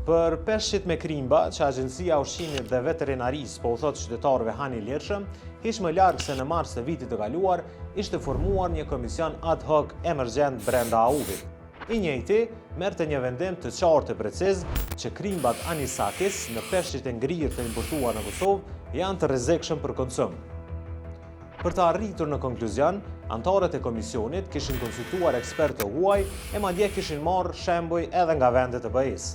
Për peshqit me krimba, që Agjencia e Ushqimit dhe Veterinarisë po u thotë qytetarëve hani lirshëm, hiç më larg se në mars të vitit të kaluar, ishte formuar një komision ad hoc emergjent brenda AU-vit. I njëjti merrte një vendim të qartë e preciz që krimbat anisakis në peshqit e ngrirë të importuar në Kosovë janë të rrezikshëm për konsum. Për të arritur në konkluzion, anëtarët e komisionit kishin konsultuar ekspertë huaj e madje kishin marrë shembuj edhe nga vendet e BE-s.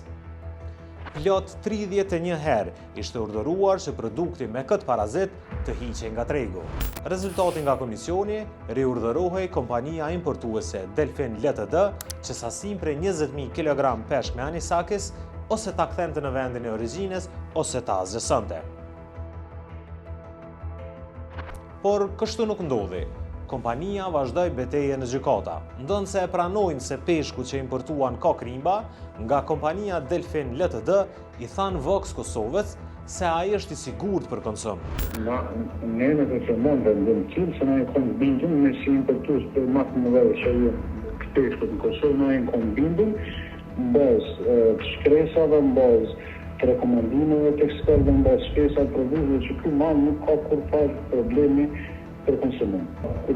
Plot 31 herë ishte urdhëruar që produkti me këtë parazit të hiqej nga tregu. Rezultati nga komisioni riurdhërohej kompania importuese Delfin Ltd që sasin prej 20.000 kg peshk me anisakis ose ta kthente në vendin e origjinës ose ta zgjësonte. Por kështu nuk ndodhi. Kompania vazhdoi betejën në gjykata, ndonse e pranojnë se peshku që importuan ka krimba, nga kompania Delfin Ltd i than Vox Kosovës se ai është i sigurt për konsum. Ne në përmend vendin tim se ne kemi bindur me si importues për më të mëdha që peshku në Kosovë ne kemi bindur bazë shkresave bazë të rekomandimeve të ekspertëve bazë shkresave të produkteve që këtu më nuk ka kur fal problemi për konsumim.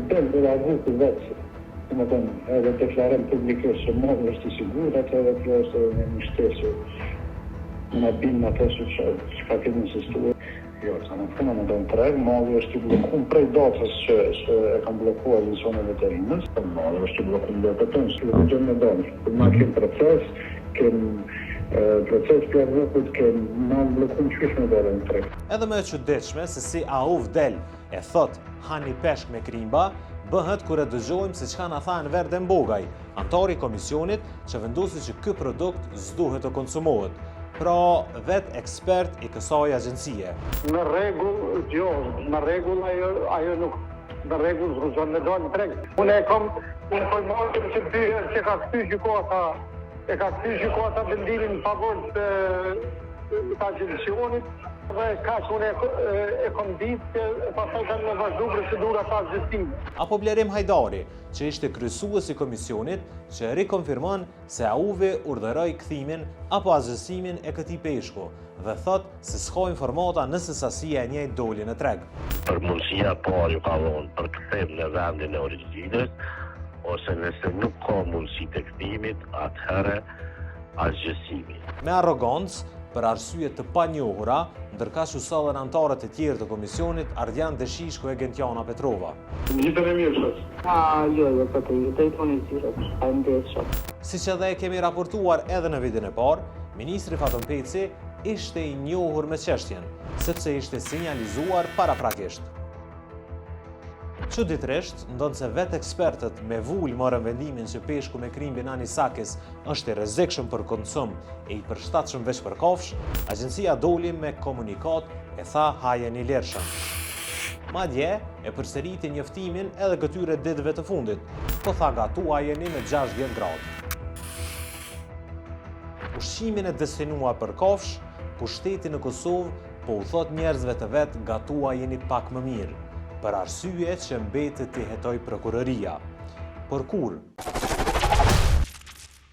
Del dhe razu të vetë, më tonë, edhe deklarem publikës që më është i sigur, atë edhe kjo është një shtesë, në bimë në të që ka këtë insistuar. Jo, sa në funa më tonë treg, malli është i blokun prej datës që e kam blokuar në zonë veterinës, malli është i blokun dhe të tënë, që dhe gjënë në donë. Për ma kemë proces për rrëpët kemë në blokun qysh me dore në treg. Edhe më e çuditshme se si AU Del e thot hani peshk me krimba, bëhet kur e dëgjojmë se çka na tha Enver Dembogaj, antari i komisionit që vendosi që ky produkt s'duhet të konsumohet. Pra, vet ekspert i kësaj agjencie. Në rregull, jo, në rregull ajo nuk në rregull zgjon me dalë në treg. Unë kam informacion që ka kthy gjykata, vendimin në favor të agjencionit. Dhe ka që unë e kom ditë që pasaj kanë në vazhdu procedura të zgjësimit. Apo Blerim Hajdari, që ishte kryesues i komisionit, që rikonfirmon se AU-vi urdhëroi kthimin apo azgjësimin e këtij peshku dhe thot se s'ka informata nëse sasia e njëjtë doli në treg. Për mundësia parë ju ka dhënë për kthem në vendin e origjinës, ose nëse nuk ka mundësi të kthimit, atëherë azgjësimi. Me arrogancë, për arsye të panjohura, ndërka që sollen anëtarët e tjerë të komisionit Ardian Deshishko e Gentiana Petrova. Gjithën e mirë, Jo, po të drejtoni zyrët, Siç edhe e kemi raportuar edhe në vitin e parë, Ministri Fatën Peci ishte i njohur me çështjen, sepse ishte sinjalizuar paraprakisht. Çuditërisht, ndonse vetë ekspertët me vull morën vendimin që peshku me krimbin anisakis është i rrezikshëm për konsum e i përshtatshëm veç për kafsh, agjencia doli me komunikat e tha hajeni lirshëm. Madje e përsëriti njoftimin edhe këtyre ditëve të fundit, po tha gatuajeni me 60 gradë. Ushqimin e destinuar për kafsh, pushteti në Kosovë po u thot njerëzve të vet gatuajeni pak më mirë, për arsye që mbetet të hetoj prokuroria. Por kur?